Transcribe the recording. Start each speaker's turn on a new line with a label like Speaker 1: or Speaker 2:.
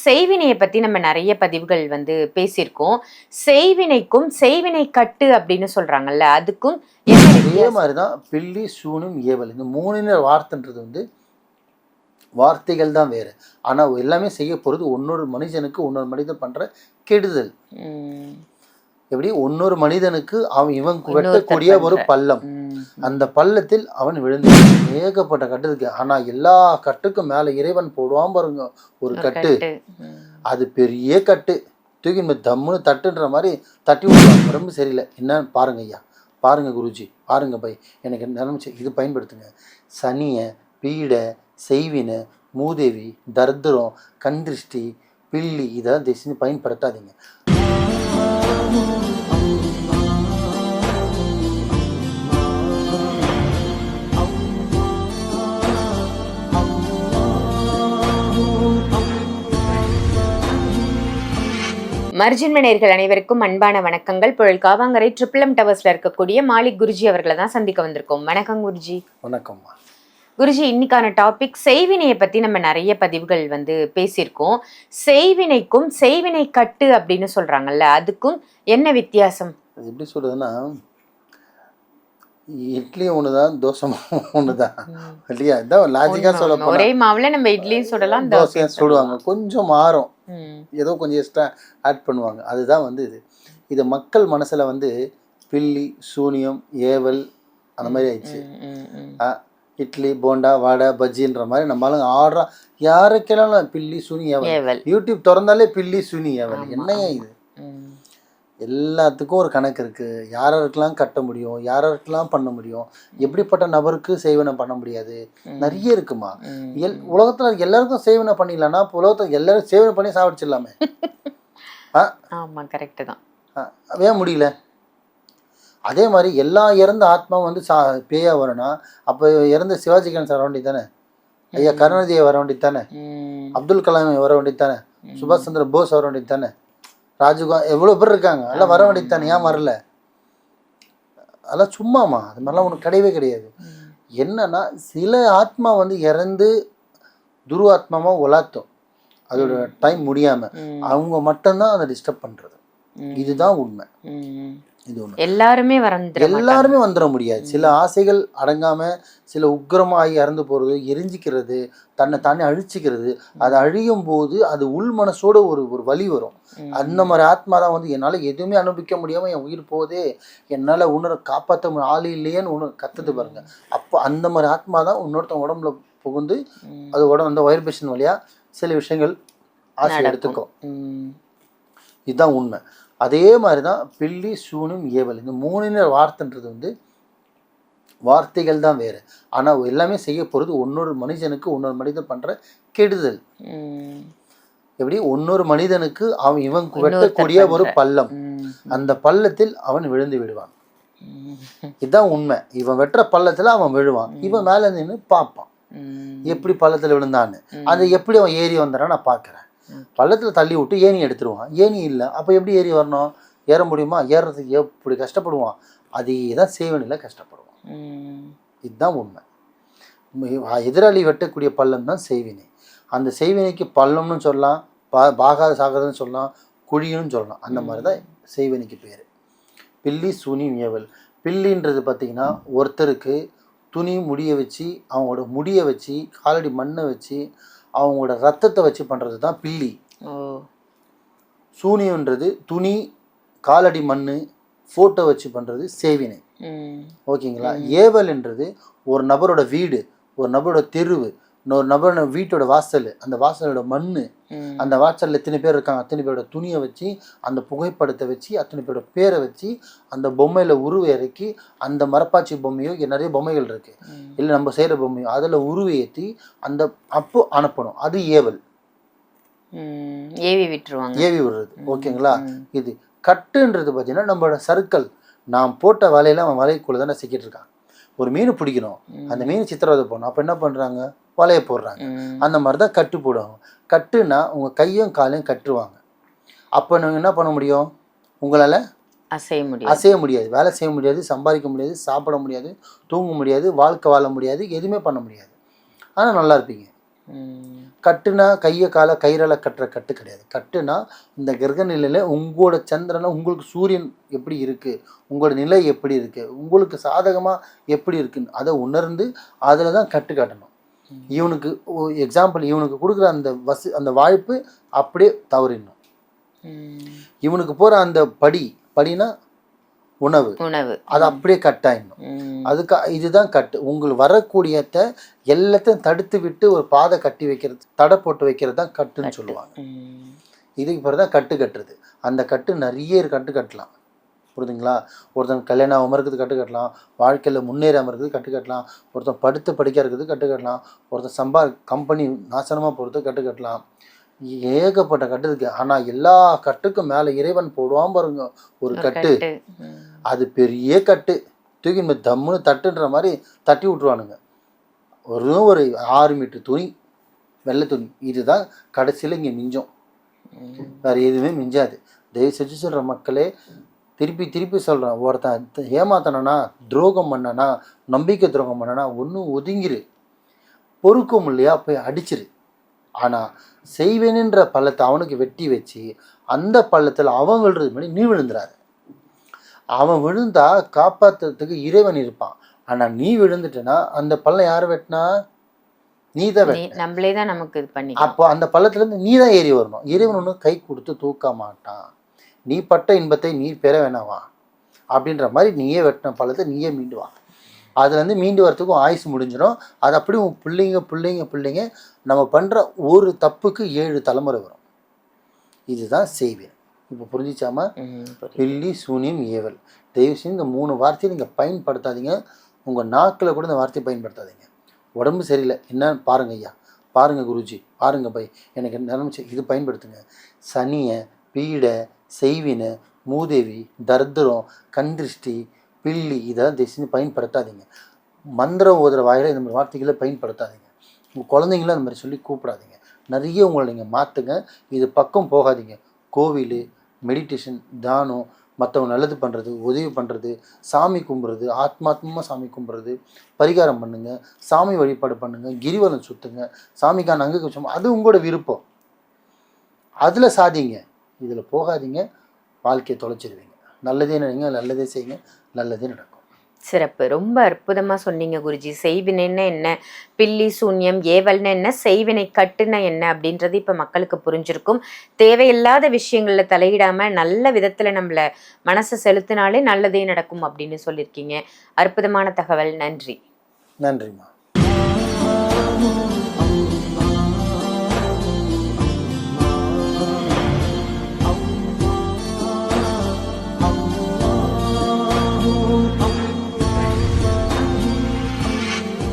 Speaker 1: செய்வினையை பத்தி நம்ம நிறைய பதிவுகள் பேசியிருக்கோம். செய்வினைக்கும் செய்வினை கட்டு அப்படின்னு சொல்றாங்கல்ல, அதுக்கும் என்ன
Speaker 2: அதே
Speaker 1: வித்தியாசம்?
Speaker 2: மாதிரி தான் பில்லி, சூனியம், ஏவல் இந்த 3 வார்த்தைன்றது வார்த்தைகள் தான் வேறு. ஆனால் எல்லாமே செய்ய போகிறது இன்னொரு மனுஷனுக்கு இன்னொரு மனிதன் பண்ணுற கெடுதல். எப்படி இன்னொரு மனிதனுக்கு இவன் வெட்டக்கூடிய ஒரு பள்ளம், அந்த பள்ளத்தில் அவன் விழுந்து ஏகப்பட்ட கட்டு இருக்கு. ஆனால் எல்லா கட்டுக்கும் மேலே இறைவன் போடுவான் பாருங்க ஒரு கட்டு, அது பெரிய கட்டு. தூக்கி தம்முன்னு தட்டுன்ற மாதிரி தட்டி விடுவாங்க. ரொம்ப சரியில்லை, என்ன பாருங்க ஐயா, பாருங்க குருஜி, பாருங்க பை, எனக்கு நினைச்சு இது பயன்படுத்துங்க. சனியை, பீடை, செய்வினை, மூதேவி, தர்திரம், கண்திருஷ்டி, பில்லி இதெல்லாம் திசை பயன்படுத்தாதீங்க.
Speaker 1: மர்ஜின்ம நேயர்கள் அனைவருக்கும் அன்பான வணக்கங்கள். புழல் காவாங்கரை ட்ரிபிள் டவர்ஸ்ல இருக்கக்கூடிய மாலிக் குருஜி அவர்களை தான் சந்திக்க வந்திருக்கோம். வணக்கம் குருஜி.
Speaker 2: வணக்கம்மா.
Speaker 1: குருஜி, இன்னைக்கான டாபிக் செய்வினையை பத்தி நம்ம நிறைய பதிவுகள் பேசியிருக்கோம். செய்வினைக்கும் செய்வினை கட்டு அப்படின்னு சொல்றாங்கல்ல, அதுக்கும் என்ன வித்தியாசம்?
Speaker 2: அது எப்படி சொல்றதுன்னா, இட்லியும் ஒண்ணுதான், தோசையும் ஒண்ணுதான் இல்லையா? இதான் லாஜிக்கா சொல்ல போனா,
Speaker 1: ஒரே மாவுல நம்ம இட்லியும் சுடலாம்,
Speaker 2: தோசையும் சுடுவாங்க. கொஞ்சம் மாறும், ஏதோ கொஞ்சம் எக்ஸ்ட்ரா ஆட் பண்ணுவாங்க. அதுதான் இது மக்கள் மனசுல பில்லி, சூனியம், ஏவல் அந்த மாதிரி ஆயிடுச்சு. இட்லி, போண்டா, வடை, பஜ்ஜின்ற மாதிரி நம்மளால ஆடுறா. யாருக்கெல்லாம் பில்லி, சுனி, ஏவல். யூடியூப் திறந்தாலே பில்லி, சுனி, ஏவல். என்னையா இது? எல்லாத்துக்கும் ஒரு கணக்கு இருக்கு. யாருக்கெல்லாம் கட்ட முடியும், யாருக்கெல்லாம் பண்ண முடியும், எப்படிப்பட்ட நபருக்கு சேவனை பண்ண முடியாது, நிறைய இருக்குமா. உலகத்துல எல்லாருக்கும் சேவனை பண்ணிடலாம்னா உலகத்துல எல்லாரும் சேவனை பண்ணி சாப்பிடிச்சிடலாமே.
Speaker 1: ஆமா, கரெக்ட் தான்.
Speaker 2: ஏன் முடியல? அதே மாதிரி எல்லா இறந்த ஆத்மா பேயா வரணும்னா அப்போ இறந்த சிவாஜி கணேசன் வர வேண்டியது தானே, ஐயா கருணாநிதியை வர வேண்டியது தானே, அப்துல் கலாம் வர வேண்டியது தானே, சுபாஷ் சந்திர போஸ் வர வேண்டியது தானே, ராஜீவ்காந்தி, எவ்வளோ பேர் இருக்காங்க, எல்லாம் வர வேண்டியது தானே. ஏன் வரல? அதெல்லாம் சும்மாமா, அது மாதிரிலாம் ஒன்றும் கிடையவே கிடையாது. என்னன்னா சில ஆத்மா இறந்து துருவாத்மாவா உலாத்தும், அதோட டைம் முடியாம அவங்க மட்டும்தான் அதை டிஸ்டர்ப் பண்றது. இதுதான் உண்மை.
Speaker 1: எல்லாருமே
Speaker 2: வந்துட முடியாது. சில ஆசைகள் அடங்காம சில உக்கிரமாகி இறந்து போறது, எரிஞ்சிக்கிறது, தன்னை தானே அழிச்சிக்கிறது. அது அழியும் போது அது உள் மனசோட ஒரு வலி வரும். அந்த மாதிரி ஆத்மா தான் என்னால எதுவுமே அனுபவிக்க முடியாம என் உயிர் போதே, என்னால உணர காப்பாற்ற ஆள் இல்லையேன்னு கத்துட்டு பாருங்க. அப்போ அந்த மாதிரி ஆத்மா தான் இன்னொருத்தன் உடம்புல புகுந்து அது அந்த வைப்ரேஷன் வழியா சில விஷயங்கள் ஆசை எடுத்துக்கும். இதுதான் உண்மை. அதே மாதிரி தான் பில்லி, சூனியம், ஏவல் இந்த 3 வார்த்தைன்றது வார்த்தைகள் தான் வேறு. ஆனால் எல்லாமே செய்ய போகிறது இன்னொரு மனுஷனுக்கு இன்னொரு மனிதன் பண்ணுற கெடுதல். எப்படி இன்னொரு மனிதனுக்கு இவன் வெட்டக்கூடிய ஒரு பள்ளம், அந்த பள்ளத்தில் அவன் விழுந்து விடுவான். இதுதான் உண்மை. இவன் வெட்டுற பள்ளத்தில் அவன் விழுவான். இவன் மேலே நின்று பார்ப்பான் எப்படி பள்ளத்தில் விழுந்தான்னு. அது எப்படி அவன் ஏறி வந்தானா நான் பார்க்குறேன். பள்ளத்தில் தள்ளி விட்டு ஏணி எடுத்துருவான். ஏணி இல்லை, அப்போ எப்படி ஏறி வரணும்? ஏற முடியுமா? ஏறுறதுக்கு எப்படி கஷ்டப்படுவான். அதே தான் சேவனில் கஷ்டப்படுவான். இதுதான் உண்மை. எதிராளி வெட்டக்கூடிய பள்ளம் தான் செய்வினை. அந்த செய்வினைக்கு பள்ளம்னு சொல்லலாம், பாகாத சாகிறதுன்னு சொல்லலாம், குழின்னு சொல்லலாம். அந்த மாதிரி தான் செய்வினைக்கு பேர். பில்லி, சூனி, ஏவல். பில்லின்றது பார்த்திங்கன்னா ஒருத்தருக்கு துணி முடிய வச்சு, அவங்களோட முடியை வச்சு, காலடி மண்ணை வச்சு, அவங்களோட ரத்தத்தை வச்சு பண்ணுறது தான் பில்லி. சூனியன்றது துணி, காலடி மண்ணு, ஃபோட்டோ வச்சு பண்ணுறது சேவினை. ஓகேங்களா? ஏவல்ன்றது ஒரு நபரோட வீடு, ஒரு நபரோட தெருவு, இன்னொரு நபரோட வீட்டோட வாசல், அந்த வாசலோட மண், அந்த வாசலில் எத்தனை பேர் இருக்காங்க அத்தனை பேரோட துணியை வச்சு, அந்த புகைப்படத்தை வச்சு, அத்தனை பேரோட பேரை வச்சு, அந்த பொம்மையில் உருவை இறக்கி, அந்த மரப்பாச்சி பொம்மையோ நிறைய பொம்மைகள் இருக்கு, இல்லை நம்ம செய்கிற பொம்மையோ அதில் உருவை ஏற்றி அந்த அப்போ அனுப்பணும். அது ஏவல்.
Speaker 1: ஏவி விட்டுருவாங்க,
Speaker 2: ஏவி விடுறது. ஓகேங்களா? இது கட்டுன்றது பார்த்தீங்கன்னா நம்மளோட சர்க்கிள். நான் போட்ட வலையில அவன் வலைக்குள்ள தானே சிக்கிட்டு இருக்கான். ஒரு மீன் பிடிக்கணும், அந்த மீன் சித்திரவதை போடணும், அப்போ என்ன பண்ணுறாங்க? வலையை போடுறாங்க. அந்த மாதிரி தான் கட்டு போடுவாங்க. கட்டுனா உங்கள் கையும் காலையும் கட்டுருவாங்க. அப்போ நீங்கள் என்ன பண்ண முடியும்? உங்களால் அசைய முடியாது, வேலை செய்ய முடியாது, சம்பாதிக்க முடியாது, சாப்பிட முடியாது, தூங்க முடியாது, வாழ்க்கை வாழ முடியாது, எதுவுமே பண்ண முடியாது. ஆனால் நல்லா இருப்பீங்க. கட்டுனா கையை காலை கயிறால கட்டுற கட்டு கிடையாது. கட்டுனா இந்த கிரக நிலையில உங்களோட சந்திரனை, உங்களுக்கு சூரியன் எப்படி இருக்கு, உங்களோட நிலை எப்படி இருக்கு, உங்களுக்கு சாதகமா எப்படி இருக்குன்னு அதை உணர்ந்து அதில் தான் கட்டு கட்டணும். இவனுக்கு எக்ஸாம்பிள், இவனுக்கு கொடுக்குற அந்த வாய்ப்பு அப்படியே தவறிடணும். இவனுக்கு போற அந்த படினா உணவு அது அப்படியே கட்டாயிடணும். அதுக்கு இதுதான் கட்டு. உங்களுக்கு வரக்கூடியத எல்லாத்தையும் தடுத்து விட்டு ஒரு பாதை கட்டி வைக்கிறது, தடை போட்டு வைக்கிறது தான் கட்டுன்னு சொல்லுவாங்க. இதுக்கு பிறகு தான் கட்டு கட்டுறது. அந்த கட்டு நிறைய கட்டு கட்டலாம், புரியுதுங்களா? ஒருத்தன் கல்யாணம் ஆகாம இருக்கிறது கட்டு கட்டலாம், வாழ்க்கையில் முன்னேறாமல் இருக்கிறது கட்டு கட்டலாம், ஒருத்தன் படுத்து படிக்க இருக்கிறது கட்டு கட்டலாம், ஒருத்தன் கம்பெனி நாசனமாக போகிறது கட்டு கட்டலாம். ஏகப்பட்ட கட்டு இருக்கு. ஆனால் எல்லா கட்டுக்கும் மேலே இறைவன் போடுவான் பாருங்க ஒரு கட்டு, அது பெரிய கட்டு. தூக்கி தம்முன்னு தட்டுன்ற மாதிரி தட்டி விட்ருவானுங்க. ஒரு 6 மீட்டர் துணி, வெள்ளை துணி, இதுதான் கடைசியில் இங்கே மிஞ்சம், வேறு எதுவுமே மிஞ்சாது. தயவு செஞ்சு சொல்கிற மக்களே, திருப்பி சொல்கிறேன், ஒருத்தன் ஏமாத்தனா, துரோகம் பண்ணனா, நம்பிக்கை துரோகம் பண்ணனா ஒன்றும் ஒதுங்கிரு, பொறுக்கும் இல்லையா போய் அடிச்சிரு. ஆனால் செய்வேனுன்ற பள்ளத்தை அவனுக்கு வெட்டி வச்சு அந்த பள்ளத்தில் அவன் விழுறது மாதிரி நீ விழுந்துடாது. அவன் விழுந்தா காப்பாற்றுறதுக்கு இறைவன் இருப்பான். ஆனால் நீ விழுந்துட்டனா அந்த பள்ளம் யார் வெட்டினா? நீ தான் நம்மளே தான் நமக்கு இது பண்ணி. அப்போ அந்த பள்ளத்துலேருந்து நீ தான் ஏறி வரணும். இறைவன் ஒன்றும் கை கொடுத்து தூக்க மாட்டான். நீ பட்ட இன்பத்தை நீ பெற வேணாவா அப்படின்ற மாதிரி நீயே வெட்டின பள்ளத்தை நீயே மீண்டு வா. அதுலேருந்து மீண்டு வரத்துக்கும் ஆயுசு முடிஞ்சிடும். அது அப்படி உன் பிள்ளைங்க நம்ம பண்ணுற ஒரு தப்புக்கு 7 தலைமுறை வரும். இதுதான் செய்வேன். இப்போ புரிஞ்சிச்சாமா? பில்லி, சூனியம், ஏவல். தயவு செஞ்சு இந்த 3 வார்த்தையை நீங்கள் பயன்படுத்தாதீங்க. உங்கள் நாக்கில் கூட இந்த வார்த்தையை பயன்படுத்தாதீங்க. உடம்பு சரியில்லை என்னன்னு பாருங்க ஐயா, பாருங்க குருஜி, பாருங்க பை, எனக்கு நிரம்பிச்சு, இது பயன்படுத்துங்க. சனியை, பீடை, செய்வினை, மூதேவி, தர்திரம், கண்திருஷ்டி, பில்லி, இதெல்லாம் தேசியம் பயன்படுத்தாதீங்க. மந்திரம் ஓதுற வாயில இந்த மாதிரி வார்த்தைகளை பயன்படுத்தாதீங்க. உங்கள் குழந்தைங்களும் அந்த மாதிரி சொல்லி கூப்பிடாதீங்க. நிறைய உங்களை நீங்கள் மாற்றுங்க. இது பக்கம் போகாதீங்க. கோவில், மெடிடேஷன், தியானம், மற்றவங்க நல்லது பண்ணுறது, உதவி பண்ணுறது, சாமி கும்பிட்றது, ஆத்மாத்மா சாமி கும்பிட்றது, பரிகாரம் பண்ணுங்கள், சாமி வழிபாடு பண்ணுங்கள், கிரிவலம் சுற்றுங்க, சாமிக்கான அங்கு அது உங்களோட விருப்பம். அதில் சாதிங்க, இதில் போகாதீங்க. வாழ்க்கையை தொலைச்சிடுவீங்க. நல்லதே நினைங்க, நல்லதே செய்யுங்க, நல்லதே நடக்கும்.
Speaker 1: சிறப்பு. ரொம்ப அற்புதமாக சொன்னீங்க குருஜி. செய்வினைன்னா என்ன, பில்லி சூன்யம் ஏவல்னா என்ன, செய்வினை கட்டுனா என்ன அப்படின்றது இப்போ மக்களுக்கு புரிஞ்சிருக்கும். தேவையில்லாத விஷயங்களில் தலையிடாமல் நல்ல விதத்தில் நம்மளை மனசை செலுத்தினாலே நல்லதே நடக்கும் அப்படின்னு சொல்லியிருக்கீங்க. அற்புதமான தகவல். நன்றி.
Speaker 2: நன்றிம்மா.